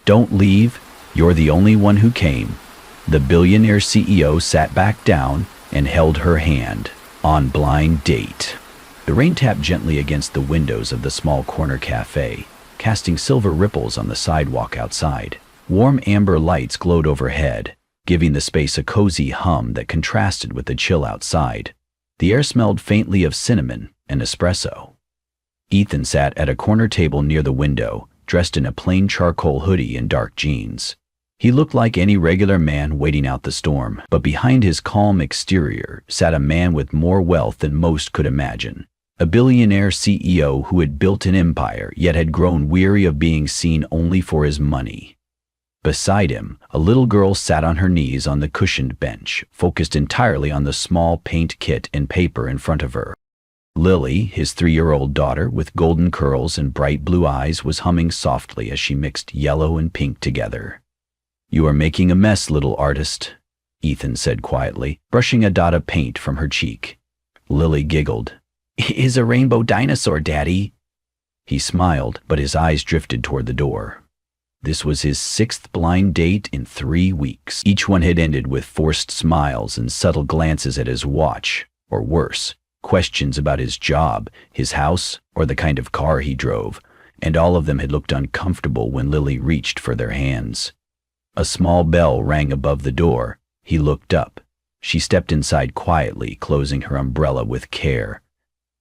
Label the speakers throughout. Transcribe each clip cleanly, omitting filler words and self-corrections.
Speaker 1: Don't leave, you're the only one who came. The billionaire CEO sat back down and held her hand. On blind date. The rain tapped gently against the windows of the small corner cafe, casting silver ripples on the sidewalk outside. Warm amber lights glowed overhead, giving the space a cozy hum that contrasted with the chill outside. The air smelled faintly of cinnamon and espresso. Ethan sat at a corner table near the window, dressed in a plain charcoal hoodie and dark jeans. He looked like any regular man waiting out the storm, but behind his calm exterior sat a man with more wealth than most could imagine. A billionaire CEO who had built an empire yet had grown weary of being seen only for his money. Beside him, a little girl sat on her knees on the cushioned bench, focused entirely on the small paint kit and paper in front of her. Lily, his 3-year-old daughter with golden curls and bright blue eyes, was humming softly as she mixed yellow and pink together. "You are making a mess, little artist," Ethan said quietly, brushing a dot of paint from her cheek. Lily giggled. "Is a rainbow dinosaur, Daddy?" He smiled, but his eyes drifted toward the door. This was his 6th blind date in 3 weeks. Each one had ended with forced smiles and subtle glances at his watch, or worse, questions about his job, his house, or the kind of car he drove, and all of them had looked uncomfortable when Lily reached for their hands. A small bell rang above the door. He looked up. She stepped inside quietly, closing her umbrella with care.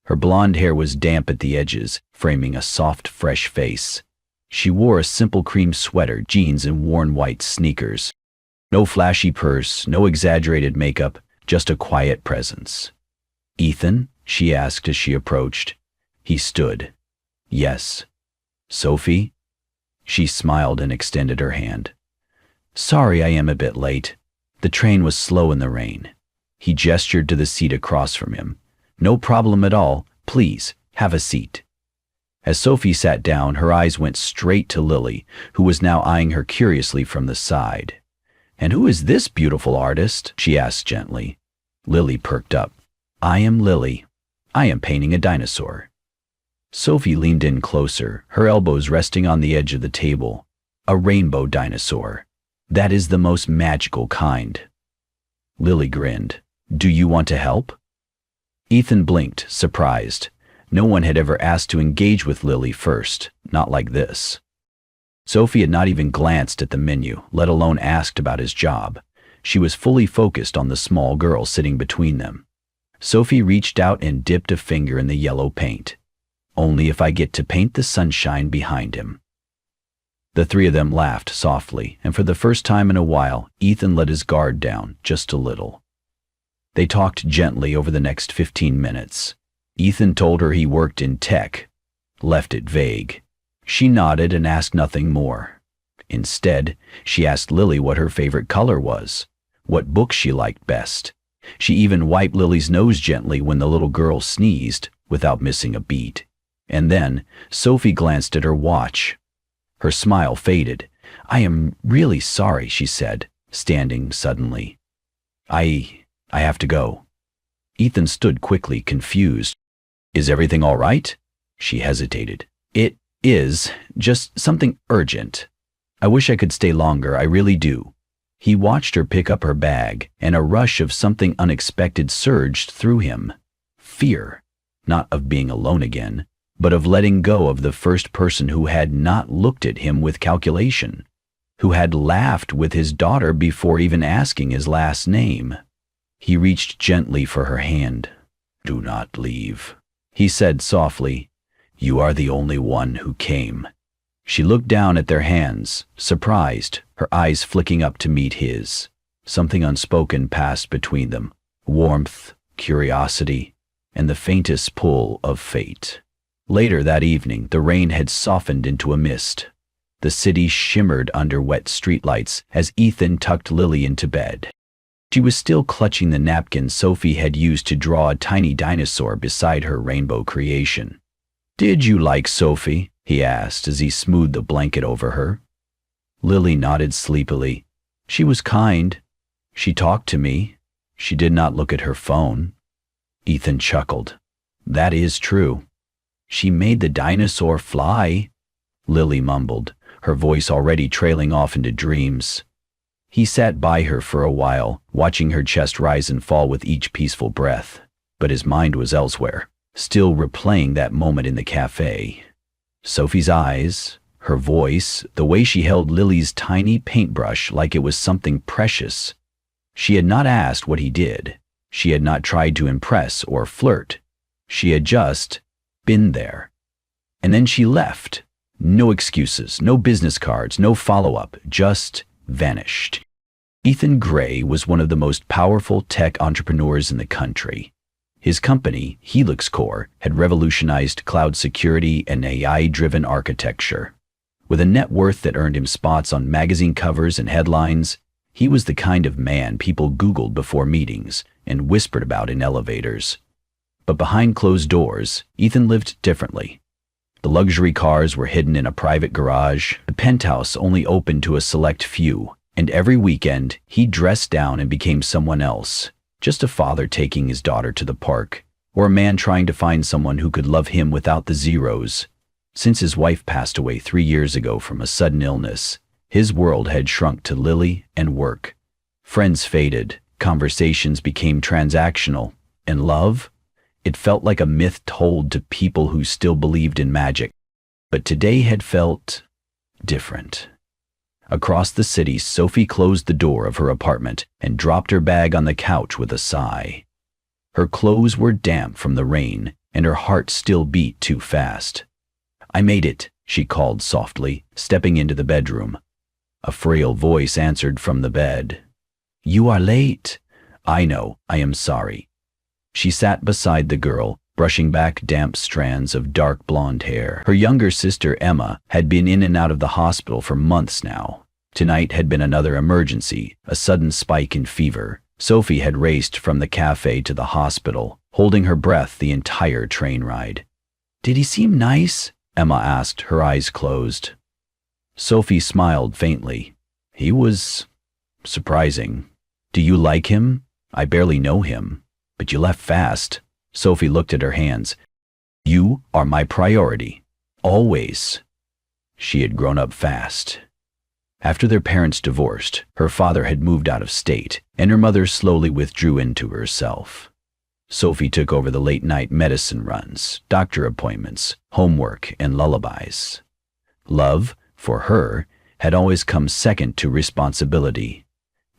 Speaker 1: Her blonde hair was damp at the edges, framing a soft, fresh face. She wore a simple cream sweater, jeans, and worn white sneakers. No flashy purse, no exaggerated makeup, just a quiet presence. "Ethan?" she asked as she approached. He stood. "Yes." "Sophie?" She smiled and extended her hand. "Sorry I am a bit late. The train was slow in the rain." He gestured to the seat across from him. "No problem at all. Please, have a seat." As Sophie sat down, her eyes went straight to Lily, who was now eyeing her curiously from the side. "And who is this beautiful artist?" she asked gently. Lily perked up. "I am Lily. I am painting a dinosaur." Sophie leaned in closer, her elbows resting on the edge of the table. "A rainbow dinosaur. That is the most magical kind." Lily grinned. "Do you want to help?" Ethan blinked, surprised. No one had ever asked to engage with Lily first, not like this. Sophie had not even glanced at the menu, let alone asked about his job. She was fully focused on the small girl sitting between them. Sophie reached out and dipped a finger in the yellow paint. "Only if I get to paint the sunshine behind him." The 3 of them laughed softly, and for the first time in a while, Ethan let his guard down just a little. They talked gently over the next 15 minutes. Ethan told her he worked in tech, left it vague. She nodded and asked nothing more. Instead, she asked Lily what her favorite color was, what book she liked best. She even wiped Lily's nose gently when the little girl sneezed, without missing a beat. And then, Sophie glanced at her watch. Her smile faded. "I am really sorry," she said, standing suddenly. I have to go." Ethan stood quickly, confused. "Is everything all right?" She hesitated. "It is, just something urgent. I wish I could stay longer, I really do." He watched her pick up her bag, and a rush of something unexpected surged through him. Fear, not of being alone again, but of letting go of the first person who had not looked at him with calculation, who had laughed with his daughter before even asking his last name. He reached gently for her hand. "Do not leave," he said softly. "You are the only one who came." She looked down at their hands, surprised, her eyes flicking up to meet his. Something unspoken passed between them, warmth, curiosity, and the faintest pull of fate. Later that evening, the rain had softened into a mist. The city shimmered under wet streetlights as Ethan tucked Lily into bed. She was still clutching the napkin Sophie had used to draw a tiny dinosaur beside her rainbow creation. "Did you like Sophie?" he asked as he smoothed the blanket over her. Lily nodded sleepily. "She was kind. She talked to me. She did not look at her phone." Ethan chuckled. "That is true." "She made the dinosaur fly," Lily mumbled. her voice already trailing off into dreams. He sat by her for a while, watching her chest rise and fall with each peaceful breath. But his mind was elsewhere, still replaying that moment in the cafe. Sophie's eyes, her voice, the way she held Lily's tiny paintbrush like it was something precious. She had not asked what he did. She had not tried to impress or flirt. She had just been there. And then she left. No excuses, no business cards, no follow-up, just vanished. Ethan Gray was one of the most powerful tech entrepreneurs in the country. His company, Helix Core, had revolutionized cloud security and AI-driven architecture. With a net worth that earned him spots on magazine covers and headlines, he was the kind of man people Googled before meetings and whispered about in elevators. But behind closed doors, Ethan lived differently. The luxury cars were hidden in a private garage, the penthouse only open to a select few, and every weekend he dressed down and became someone else, just a father taking his daughter to the park, or a man trying to find someone who could love him without the zeros. Since his wife passed away 3 years ago from a sudden illness, his world had shrunk to Lily and work. Friends faded, conversations became transactional, and love? It felt like a myth told to people who still believed in magic. But today had felt different. Across the city, Sophie closed the door of her apartment and dropped her bag on the couch with a sigh. Her clothes were damp from the rain, and her heart still beat too fast. "I made it," she called softly, stepping into the bedroom. A frail voice answered from the bed. "You are late." "I know, I am sorry." She sat beside the girl, brushing back damp strands of dark blonde hair. Her younger sister, Emma, had been in and out of the hospital for months now. Tonight had been another emergency, a sudden spike in fever. Sophie had raced from the cafe to the hospital, holding her breath the entire train ride. "Did he seem nice?" Emma asked, her eyes closed. Sophie smiled faintly. "He was surprising." "Do you like him?" "I barely know him." "But you left fast." Sophie looked at her hands. "You are my priority. Always." She had grown up fast. After their parents divorced, her father had moved out of state, and her mother slowly withdrew into herself. Sophie took over the late-night medicine runs, doctor appointments, homework, and lullabies. Love, for her, had always come second to responsibility.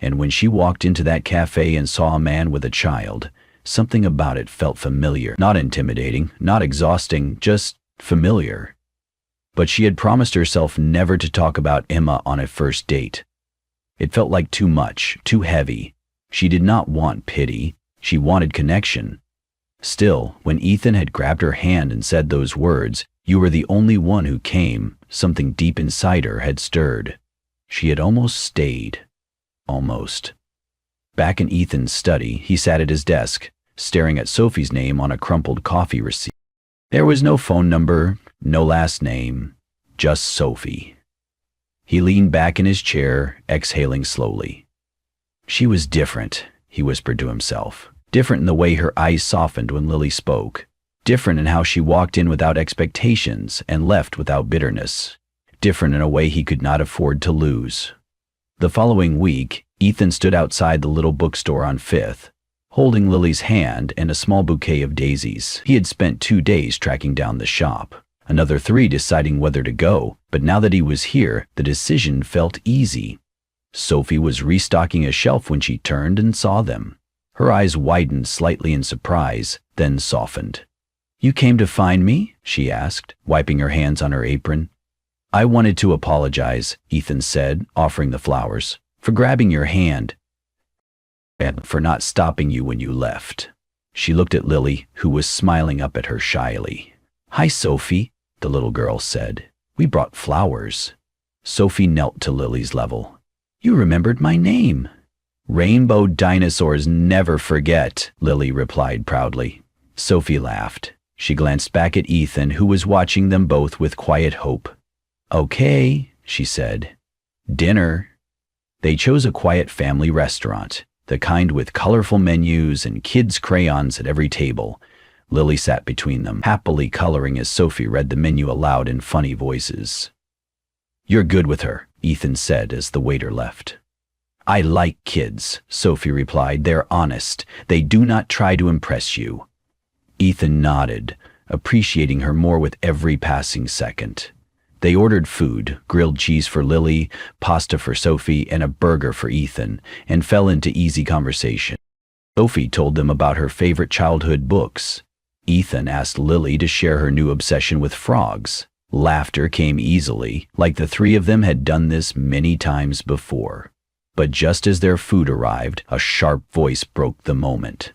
Speaker 1: And when she walked into that cafe and saw a man with a child, something about it felt familiar. Not intimidating, not exhausting, just familiar. But she had promised herself never to talk about Emma on a first date. It felt like too much, too heavy. She did not want pity. She wanted connection. Still, when Ethan had grabbed her hand and said those words, "You were the only one who came," something deep inside her had stirred. She had almost stayed. Almost. Back in Ethan's study, he sat at his desk, staring at Sophie's name on a crumpled coffee receipt. There was no phone number, no last name, just Sophie. He leaned back in his chair, exhaling slowly. She was different, he whispered to himself. Different in the way her eyes softened when Lily spoke. Different in how she walked in without expectations and left without bitterness. Different in a way he could not afford to lose. The following week, Ethan stood outside the little bookstore on 5th, holding Lily's hand and a small bouquet of daisies. He had spent 2 days tracking down the shop, another 3 deciding whether to go, but now that he was here, the decision felt easy. Sophie was restocking a shelf when she turned and saw them. Her eyes widened slightly in surprise, then softened. "You came to find me?" she asked, wiping her hands on her apron. "I wanted to apologize," Ethan said, offering the flowers, "for grabbing your hand and for not stopping you when you left." She looked at Lily, who was smiling up at her shyly. "Hi, Sophie," the little girl said. "We brought flowers." Sophie knelt to Lily's level. "You remembered my name." "Rainbow dinosaurs never forget," Lily replied proudly. Sophie laughed. She glanced back at Ethan, who was watching them both with quiet hope. "Okay," she said. "Dinner." They chose a quiet family restaurant, the kind with colorful menus and kids' crayons at every table. Lily sat between them, happily coloring as Sophie read the menu aloud in funny voices. You're good with her, Ethan said as the waiter left. I like kids, Sophie replied. They're honest. They do not try to impress you. Ethan nodded, appreciating her more with every passing second. They ordered food, grilled cheese for Lily, pasta for Sophie, and a burger for Ethan, and fell into easy conversation. Sophie told them about her favorite childhood books. Ethan asked Lily to share her new obsession with frogs. Laughter came easily, like the three of them had done this many times before. But just as their food arrived, a sharp voice broke the moment.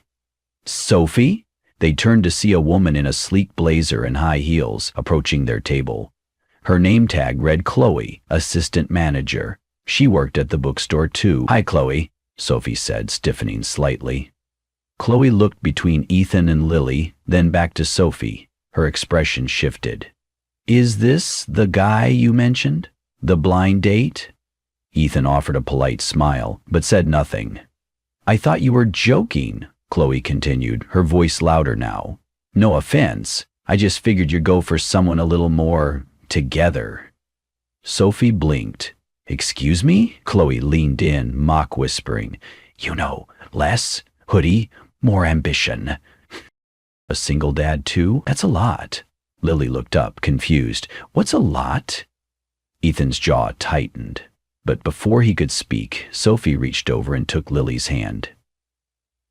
Speaker 1: Sophie? They turned to see a woman in a sleek blazer and high heels approaching their table. Her name tag read Chloe, assistant manager. She worked at the bookstore too. Hi, Chloe, Sophie said, stiffening slightly. Chloe looked between Ethan and Lily, then back to Sophie. Her expression shifted. Is this the guy you mentioned? The blind date? Ethan offered a polite smile, but said nothing. I thought you were joking, Chloe continued, her voice louder now. No offense, I just figured you'd go for someone a little more together. Sophie blinked. Excuse me? Chloe leaned in, mock whispering. You know, less hoodie, more ambition. A single dad too? That's a lot. Lily looked up, confused. What's a lot? Ethan's jaw tightened. But before he could speak, Sophie reached over and took Lily's hand.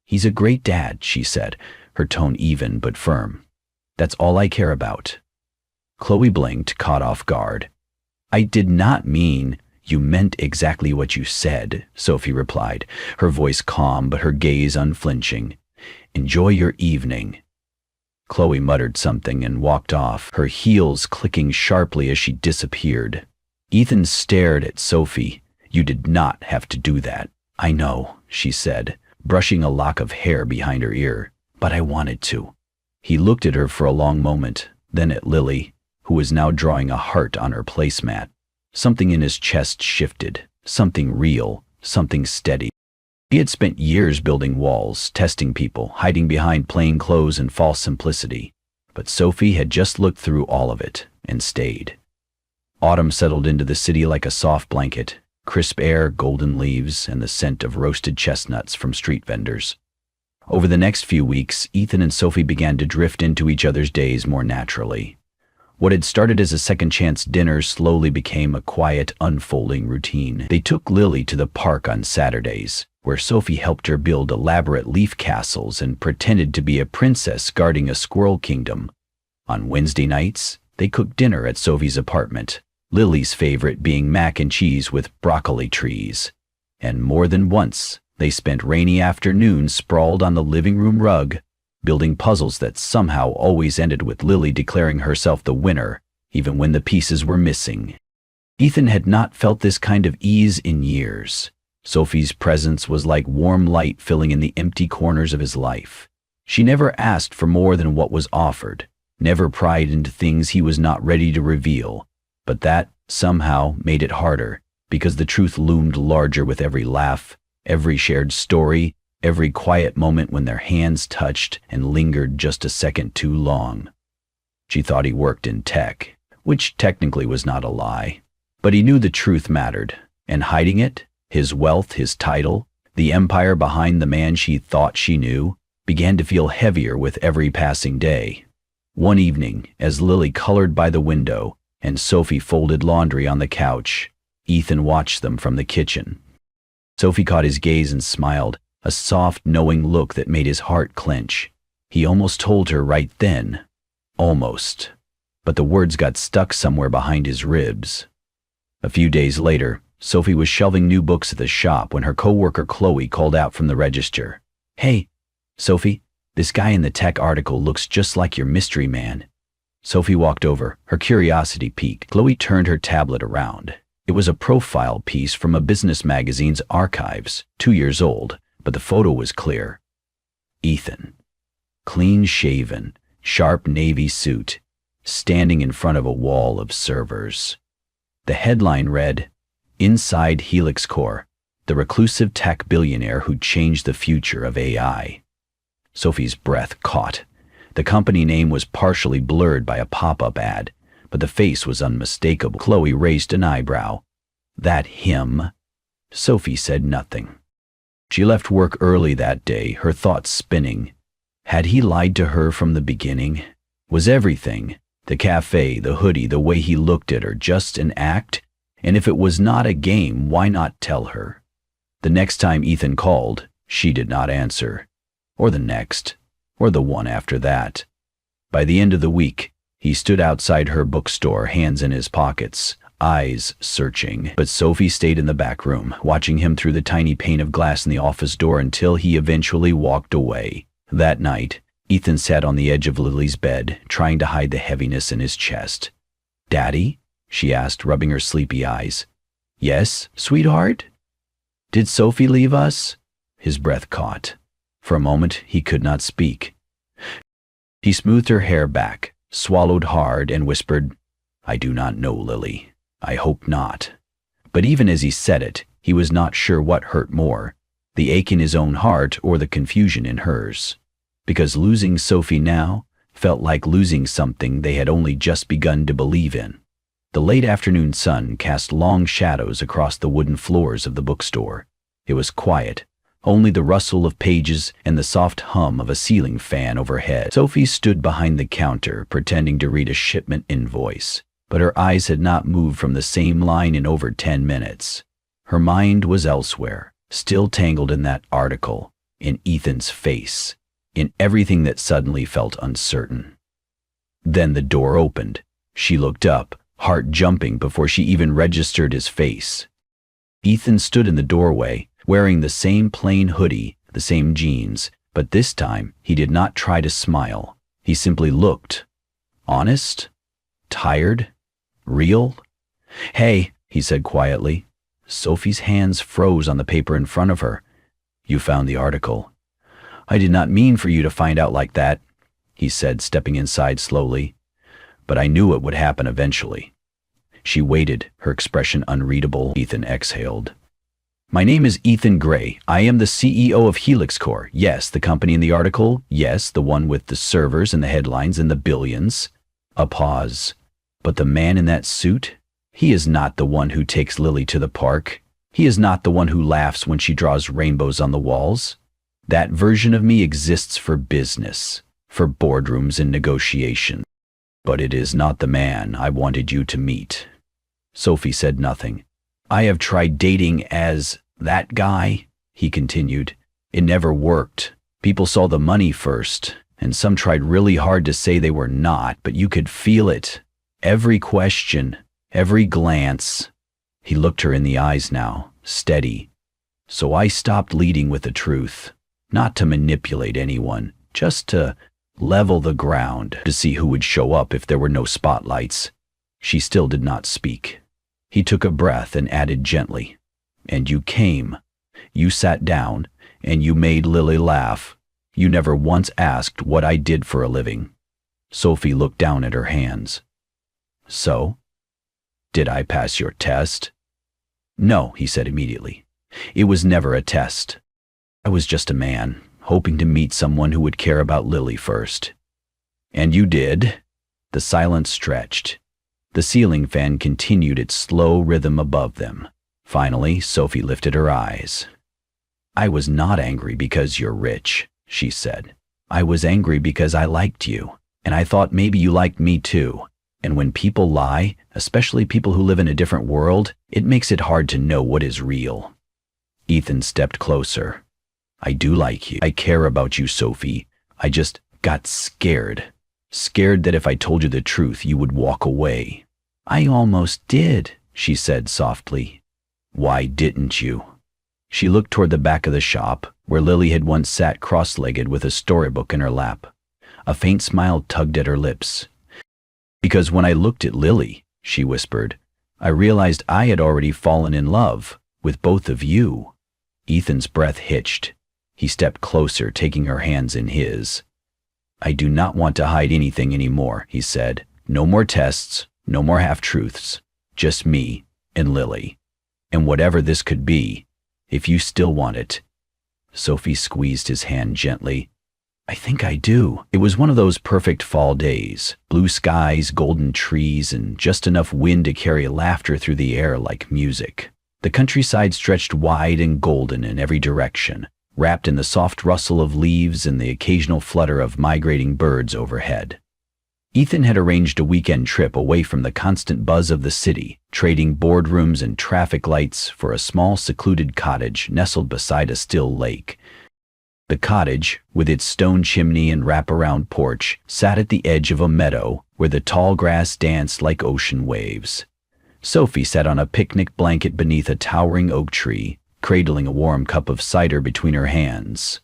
Speaker 1: He's a great dad, she said, her tone even but firm. That's all I care about. Chloe blinked, caught off guard. I did not mean you meant exactly what you said, Sophie replied, her voice calm but her gaze unflinching. Enjoy your evening. Chloe muttered something and walked off, her heels clicking sharply as she disappeared. Ethan stared at Sophie. You did not have to do that. I know, she said, brushing a lock of hair behind her ear, but I wanted to. He looked at her for a long moment, then at Lily, who was now drawing a heart on her placemat. Something in his chest shifted, something real, something steady. He had spent years building walls, testing people, hiding behind plain clothes and false simplicity. But Sophie had just looked through all of it and stayed. Autumn settled into the city like a soft blanket, crisp air, golden leaves, and the scent of roasted chestnuts from street vendors. Over the next few weeks, Ethan and Sophie began to drift into each other's days more naturally. What had started as a second-chance dinner slowly became a quiet, unfolding routine. They took Lily to the park on Saturdays, where Sophie helped her build elaborate leaf castles and pretended to be a princess guarding a squirrel kingdom. On Wednesday nights, they cooked dinner at Sophie's apartment, Lily's favorite being mac and cheese with broccoli trees. And more than once, they spent rainy afternoons sprawled on the living room rug, building puzzles that somehow always ended with Lily declaring herself the winner, even when the pieces were missing. Ethan had not felt this kind of ease in years. Sophie's presence was like warm light filling in the empty corners of his life. She never asked for more than what was offered, never pried into things he was not ready to reveal, but that somehow made it harder, because the truth loomed larger with every laugh, every shared story, every quiet moment when their hands touched and lingered just a second too long. She thought he worked in tech, which technically was not a lie, but he knew the truth mattered, and hiding it, his wealth, his title, the empire behind the man she thought she knew, began to feel heavier with every passing day. One evening, as Lily colored by the window and Sophie folded laundry on the couch, Ethan watched them from the kitchen. Sophie caught his gaze and smiled, a soft, knowing look that made his heart clench. He almost told her right then. Almost. But the words got stuck somewhere behind his ribs. A few days later, Sophie was shelving new books at the shop when her coworker Chloe called out from the register. Hey, Sophie, this guy in the tech article looks just like your mystery man. Sophie walked over, her curiosity piqued. Chloe turned her tablet around. It was a profile piece from a business magazine's archives, 2 years old, but the photo was clear. Ethan. Clean-shaven, sharp navy suit, standing in front of a wall of servers. The headline read, Inside Helix Core, the reclusive tech billionaire who changed the future of AI. Sophie's breath caught. The company name was partially blurred by a pop-up ad, but the face was unmistakable. Chloe raised an eyebrow. That him? Sophie said nothing. She left work early that day, her thoughts spinning. Had he lied to her from the beginning? Was everything, the cafe, the hoodie, the way he looked at her, just an act? And if it was not a game, why not tell her? The next time Ethan called, she did not answer. Or the next, or the one after that. By the end of the week, he stood outside her bookstore, hands in his pockets, eyes searching. But Sophie stayed in the back room, watching him through the tiny pane of glass in the office door until he eventually walked away. That night, Ethan sat on the edge of Lily's bed, trying to hide the heaviness in his chest. "Daddy?" she asked, rubbing her sleepy eyes. "Yes, sweetheart?" "Did Sophie leave us?" His breath caught. For a moment, he could not speak. He smoothed her hair back, swallowed hard, and whispered, "I do not know, Lily. I hope not." But even as he said it, he was not sure what hurt more, the ache in his own heart or the confusion in hers. Because losing Sophie now felt like losing something they had only just begun to believe in. The late afternoon sun cast long shadows across the wooden floors of the bookstore. It was quiet, only the rustle of pages and the soft hum of a ceiling fan overhead. Sophie stood behind the counter, pretending to read a shipment invoice, but her eyes had not moved from the same line in over 10 minutes. Her mind was elsewhere, still tangled in that article, in Ethan's face, in everything that suddenly felt uncertain. Then the door opened. She looked up, heart jumping before she even registered his face. Ethan stood in the doorway, wearing the same plain hoodie, the same jeans, but this time he did not try to smile. He simply looked. Honest? Tired? Real? "Hey," he said quietly. Sophie's hands froze on the paper in front of her. "You found the article." "I did not mean for you to find out like that," he said, stepping inside slowly. "But I knew it would happen eventually." She waited, her expression unreadable. Ethan exhaled. "My name is Ethan Gray. I am the CEO of Helix Corp. Yes, the company in the article. Yes, the one with the servers and the headlines and the billions." A pause. "But the man in that suit? He is not the one who takes Lily to the park. He is not the one who laughs when she draws rainbows on the walls. That version of me exists for business, for boardrooms and negotiation. But it is not the man I wanted you to meet." Sophie said nothing. "I have tried dating as that guy," he continued. "It never worked. People saw the money first, and some tried really hard to say they were not, but you could feel it. Every question, every glance." He looked her in the eyes now, steady. "So I stopped leading with the truth. Not to manipulate anyone, just to level the ground, to see who would show up if there were no spotlights." She still did not speak. He took a breath and added gently, "And you came. You sat down, and you made Lily laugh. You never once asked what I did for a living." Sophie looked down at her hands. "So? Did I pass your test?" "No," he said immediately. "It was never a test. I was just a man, hoping to meet someone who would care about Lily first." "And you did?" The silence stretched. The ceiling fan continued its slow rhythm above them. Finally, Sophie lifted her eyes. "I was not angry because you're rich," she said. "I was angry because I liked you, and I thought maybe you liked me too. And when people lie, especially people who live in a different world, it makes it hard to know what is real." Ethan stepped closer. "I do like you. I care about you, Sophie. I just got scared. Scared that if I told you the truth, you would walk away." "I almost did," she said softly. "Why didn't you?" She looked toward the back of the shop, where Lily had once sat cross-legged with a storybook in her lap. A faint smile tugged at her lips. "Because when I looked at Lily," she whispered, "I realized I had already fallen in love with both of you." Ethan's breath hitched. He stepped closer, taking her hands in his. "I do not want to hide anything anymore," he said. "No more tests, no more half-truths. Just me and Lily. And whatever this could be, if you still want it." Sophie squeezed his hand gently. I think I do. It was one of those perfect fall days. Blue skies, golden trees, and just enough wind to carry laughter through the air like music. The countryside stretched wide and golden in every direction, wrapped in the soft rustle of leaves and the occasional flutter of migrating birds overhead. Ethan had arranged a weekend trip away from the constant buzz of the city, trading boardrooms and traffic lights for a small secluded cottage nestled beside a still lake. The cottage, with its stone chimney and wraparound porch, sat at the edge of a meadow where the tall grass danced like ocean waves. Sophie sat on a picnic blanket beneath a towering oak tree, cradling a warm cup of cider between her hands.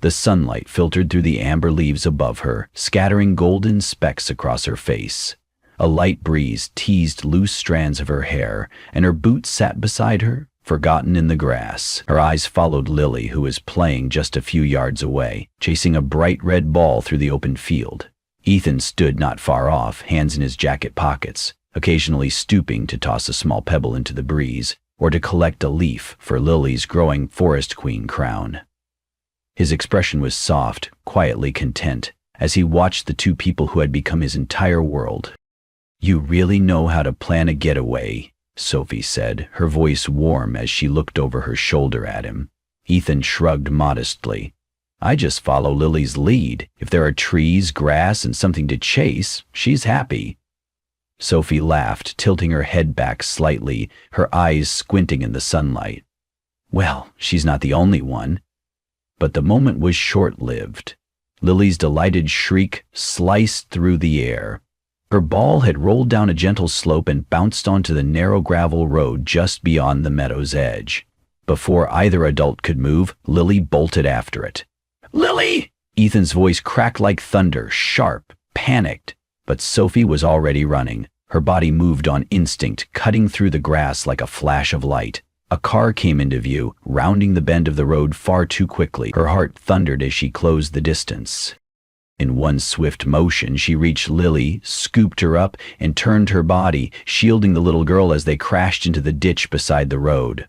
Speaker 1: The sunlight filtered through the amber leaves above her, scattering golden specks across her face. A light breeze teased loose strands of her hair, and her boots sat beside her, forgotten in the grass. Her eyes followed Lily, who was playing just a few yards away, chasing a bright red ball through the open field. Ethan stood not far off, hands in his jacket pockets, occasionally stooping to toss a small pebble into the breeze, or to collect a leaf for Lily's growing forest queen crown. His expression was soft, quietly content, as he watched the two people who had become his entire world. "You really know how to plan a getaway," Sophie said, her voice warm as she looked over her shoulder at him. Ethan shrugged modestly. "I just follow Lily's lead. If there are trees, grass, and something to chase, she's happy." Sophie laughed, tilting her head back slightly, her eyes squinting in the sunlight. "Well, she's not the only one." But the moment was short-lived. Lily's delighted shriek sliced through the air. Her ball had rolled down a gentle slope and bounced onto the narrow gravel road just beyond the meadow's edge. Before either adult could move, Lily bolted after it. "Lily!" Ethan's voice cracked like thunder, sharp, panicked. But Sophie was already running. Her body moved on instinct, cutting through the grass like a flash of light. A car came into view, rounding the bend of the road far too quickly. Her heart thundered as she closed the distance. In one swift motion, she reached Lily, scooped her up, and turned her body, shielding the little girl as they crashed into the ditch beside the road.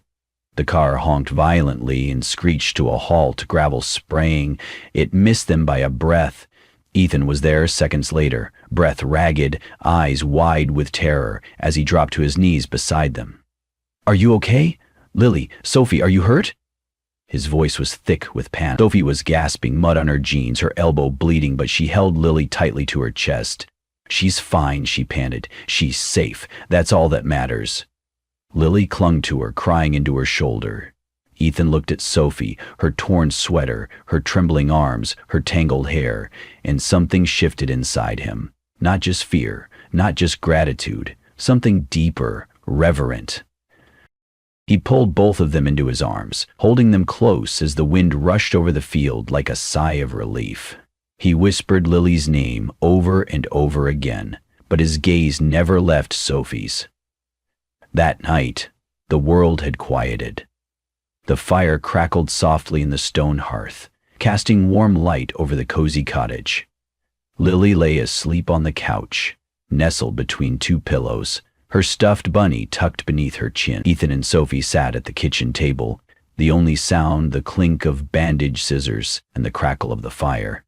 Speaker 1: The car honked violently and screeched to a halt, gravel spraying. It missed them by a breath. Ethan was there seconds later, breath ragged, eyes wide with terror, as he dropped to his knees beside them. "Are you okay? Lily, Sophie, are you hurt?" His voice was thick with panic. Sophie was gasping, mud on her jeans, her elbow bleeding, but she held Lily tightly to her chest. "She's fine," she panted. "She's safe. That's all that matters." Lily clung to her, crying into her shoulder. Ethan looked at Sophie, her torn sweater, her trembling arms, her tangled hair, and something shifted inside him. Not just fear, not just gratitude, something deeper, reverent. He pulled both of them into his arms, holding them close as the wind rushed over the field like a sigh of relief. He whispered Lily's name over and over again, but his gaze never left Sophie's. That night, the world had quieted. The fire crackled softly in the stone hearth, casting warm light over the cozy cottage. Lily lay asleep on the couch, nestled between two pillows, her stuffed bunny tucked beneath her chin. Ethan and Sophie sat at the kitchen table, the only sound the clink of bandage scissors and the crackle of the fire.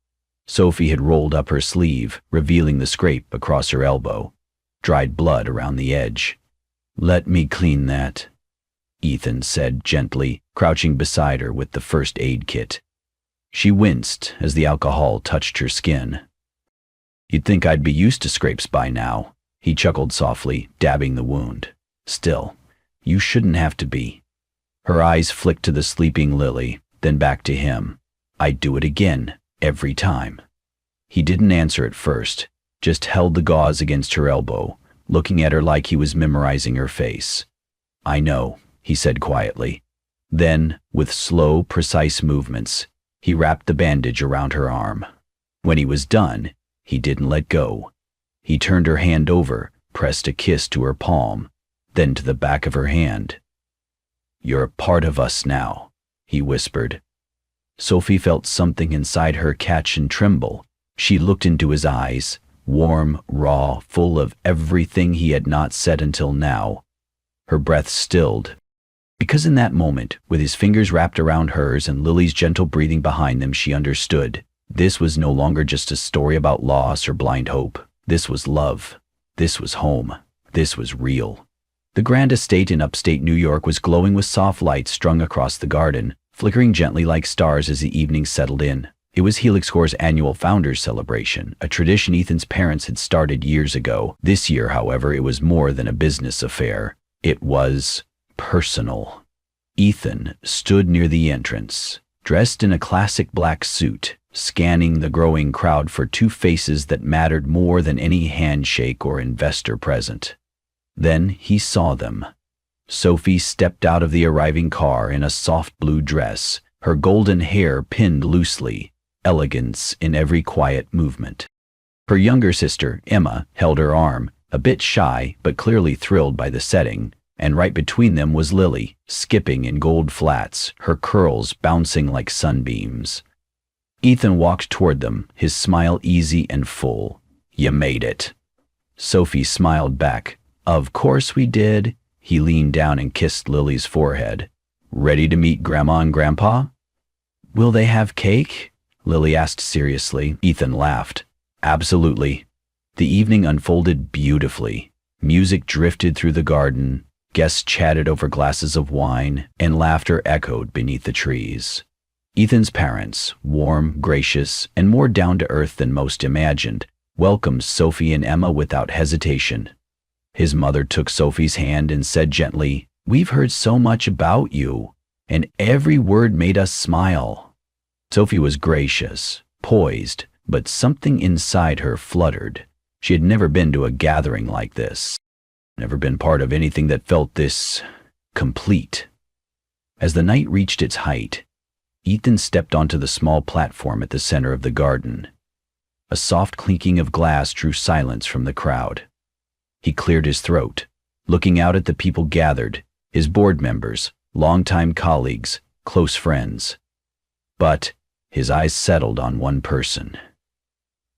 Speaker 1: Sophie had rolled up her sleeve, revealing the scrape across her elbow, dried blood around the edge. "Let me clean that," Ethan said gently, crouching beside her with the first aid kit. She winced as the alcohol touched her skin. "You'd think I'd be used to scrapes by now," he chuckled softly, dabbing the wound. "Still, you shouldn't have to be." Her eyes flicked to the sleeping Lily, then back to him. "I'd do it again, every time." He didn't answer at first, just held the gauze against her elbow, looking at her like he was memorizing her face. "I know," he said quietly. Then, with slow, precise movements, he wrapped the bandage around her arm. When he was done, he didn't let go. He turned her hand over, pressed a kiss to her palm, then to the back of her hand. "You're a part of us now," he whispered. Sophie felt something inside her catch and tremble. She looked into his eyes, warm, raw, full of everything he had not said until now. Her breath stilled, because in that moment, with his fingers wrapped around hers and Lily's gentle breathing behind them, she understood. This was no longer just a story about loss or blind hope. This was love. This was home. This was real. The grand estate in upstate New York was glowing with soft lights strung across the garden, flickering gently like stars as the evening settled in. It was HelixCore's annual Founders Celebration, a tradition Ethan's parents had started years ago. This year, however, it was more than a business affair. It was personal. Ethan stood near the entrance, dressed in a classic black suit, scanning the growing crowd for two faces that mattered more than any handshake or investor present. Then he saw them. Sophie stepped out of the arriving car in a soft blue dress, her golden hair pinned loosely, elegance in every quiet movement. Her younger sister, Emma, held her arm, a bit shy but clearly thrilled by the setting, and right between them was Lily, skipping in gold flats, her curls bouncing like sunbeams. Ethan walked toward them, his smile easy and full. "You made it." Sophie smiled back. "Of course we did." He leaned down and kissed Lily's forehead. "Ready to meet Grandma and Grandpa?" "Will they have cake?" Lily asked seriously. Ethan laughed. "Absolutely." The evening unfolded beautifully. Music drifted through the garden, guests chatted over glasses of wine, and laughter echoed beneath the trees. Ethan's parents, warm, gracious, and more down-to-earth than most imagined, welcomed Sophie and Emma without hesitation. His mother took Sophie's hand and said gently, "We've heard so much about you, and every word made us smile." Sophie was gracious, poised, but something inside her fluttered. She had never been to a gathering like this, never been part of anything that felt this complete. As the night reached its height, Ethan stepped onto the small platform at the center of the garden. A soft clinking of glass drew silence from the crowd. He cleared his throat, looking out at the people gathered, his board members, longtime colleagues, close friends. But his eyes settled on one person.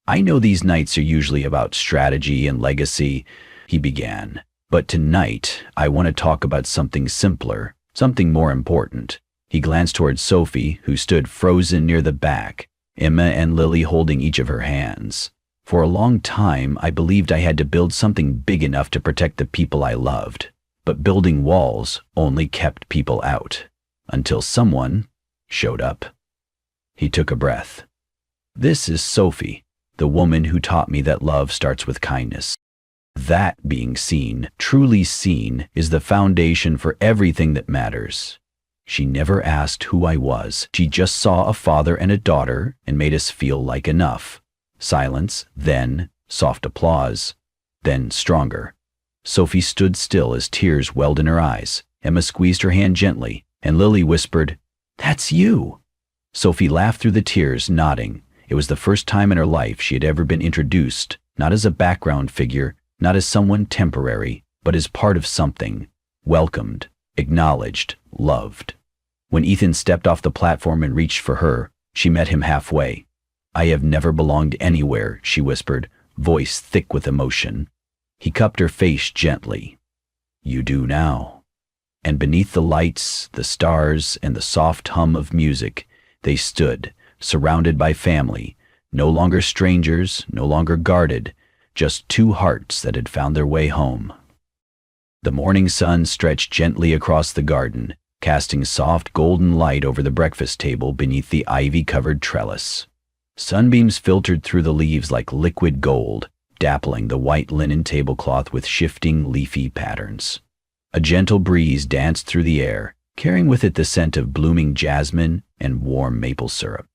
Speaker 1: "I know these nights are usually about strategy and legacy," he began, "but tonight I want to talk about something simpler, something more important." He glanced toward Sophie, who stood frozen near the back, Emma and Lily holding each of her hands. "For a long time, I believed I had to build something big enough to protect the people I loved. But building walls only kept people out. Until someone showed up." He took a breath. "This is Sophie, the woman who taught me that love starts with kindness. That being seen, truly seen, is the foundation for everything that matters. She never asked who I was. She just saw a father and a daughter and made us feel like enough. Silence, then soft applause, then stronger." Sophie stood still as tears welled in her eyes. Emma squeezed her hand gently, and Lily whispered, "That's you." Sophie laughed through the tears, nodding. It was the first time in her life she had ever been introduced, not as a background figure, not as someone temporary, but as part of something, welcomed, acknowledged, loved. When Ethan stepped off the platform and reached for her, she met him halfway. "I have never belonged anywhere," she whispered, voice thick with emotion. He cupped her face gently. "You do now." And beneath the lights, the stars, and the soft hum of music, they stood, surrounded by family, no longer strangers, no longer guarded, just two hearts that had found their way home. The morning sun stretched gently across the garden, casting soft golden light over the breakfast table beneath the ivy-covered trellis. Sunbeams filtered through the leaves like liquid gold, dappling the white linen tablecloth with shifting leafy patterns. A gentle breeze danced through the air, carrying with it the scent of blooming jasmine and warm maple syrup.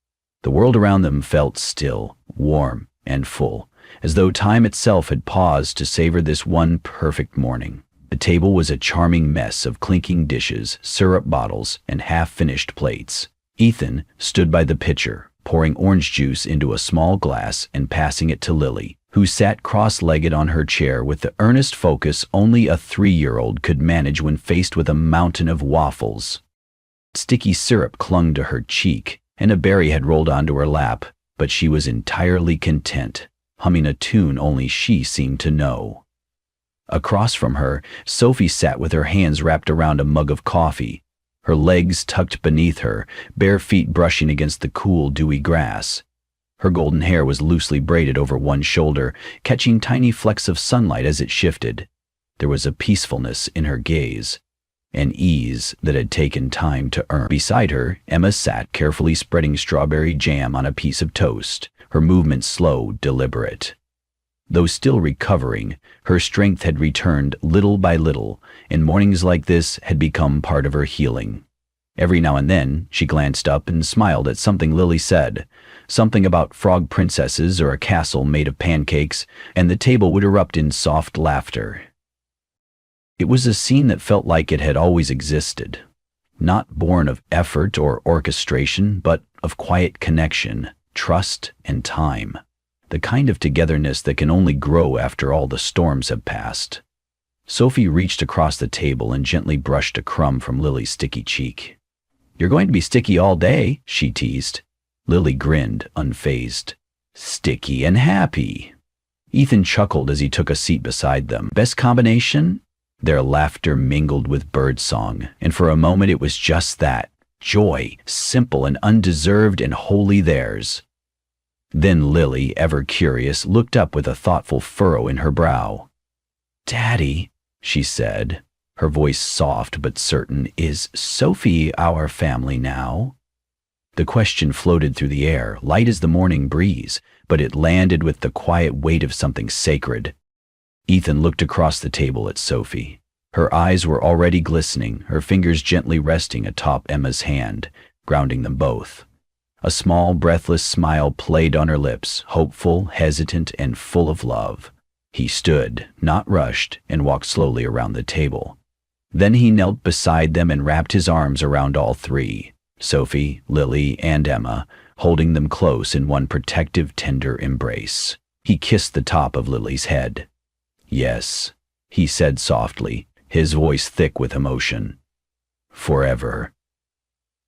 Speaker 1: The world around them felt still, warm, and full, as though time itself had paused to savor this one perfect morning. The table was a charming mess of clinking dishes, syrup bottles, and half-finished plates. Ethan stood by the pitcher, pouring orange juice into a small glass and passing it to Lily, who sat cross-legged on her chair with the earnest focus only a 3-year-old could manage when faced with a mountain of waffles. Sticky syrup clung to her cheek, and a berry had rolled onto her lap, but she was entirely content, humming a tune only she seemed to know. Across from her, Sophie sat with her hands wrapped around a mug of coffee, her legs tucked beneath her, bare feet brushing against the cool, dewy grass. Her golden hair was loosely braided over one shoulder, catching tiny flecks of sunlight as it shifted. There was a peacefulness in her gaze, an ease that had taken time to earn. Beside her, Emma sat carefully spreading strawberry jam on a piece of toast, her movements slow, deliberate. Though still recovering, her strength had returned little by little, and mornings like this had become part of her healing. Every now and then, she glanced up and smiled at something Lily said, something about frog princesses or a castle made of pancakes, and the table would erupt in soft laughter. It was a scene that felt like it had always existed, not born of effort or orchestration, but of quiet connection, trust, and time. The kind of togetherness that can only grow after all the storms have passed. Sophie reached across the table and gently brushed a crumb from Lily's sticky cheek. "You're going to be sticky all day," she teased. Lily grinned, unfazed. "Sticky and happy." Ethan chuckled as he took a seat beside them. "Best combination?" Their laughter mingled with birdsong, and for a moment it was just that. Joy, simple and undeserved and wholly theirs. Then Lily, ever curious, looked up with a thoughtful furrow in her brow. "Daddy," she said, her voice soft but certain, "is Sophie our family now?" The question floated through the air, light as the morning breeze, but it landed with the quiet weight of something sacred. Ethan looked across the table at Sophie. Her eyes were already glistening, her fingers gently resting atop Emma's hand, grounding them both. A small, breathless smile played on her lips, hopeful, hesitant, and full of love. He stood, not rushed, and walked slowly around the table. Then he knelt beside them and wrapped his arms around all three, Sophie, Lily, and Emma, holding them close in one protective, tender embrace. He kissed the top of Lily's head. "Yes," he said softly, his voice thick with emotion. "Forever."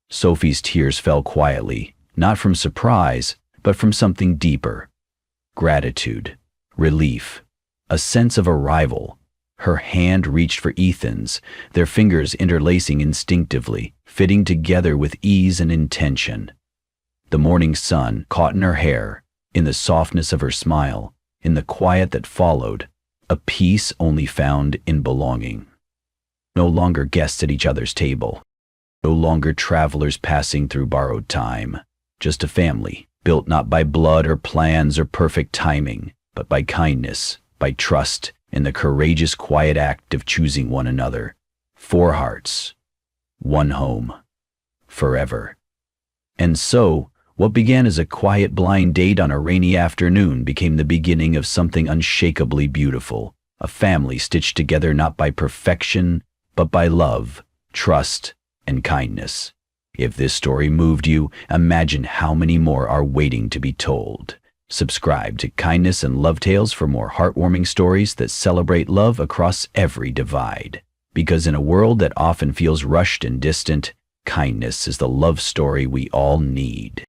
Speaker 1: Sophie's tears fell quietly, not from surprise, but from something deeper. Gratitude, relief, a sense of arrival. Her hand reached for Ethan's, their fingers interlacing instinctively, fitting together with ease and intention. The morning sun caught in her hair, in the softness of her smile, in the quiet that followed, a peace only found in belonging. No longer guests at each other's table, no longer travelers passing through borrowed time, just a family, built not by blood or plans or perfect timing, but by kindness, by trust, and the courageous quiet act of choosing one another. 4 hearts, 1 home, forever. And so, what began as a quiet blind date on a rainy afternoon became the beginning of something unshakably beautiful, a family stitched together not by perfection, but by love, trust, and kindness. If this story moved you, imagine how many more are waiting to be told. Subscribe to Kindness and Love Tales for more heartwarming stories that celebrate love across every divide. Because in a world that often feels rushed and distant, kindness is the love story we all need.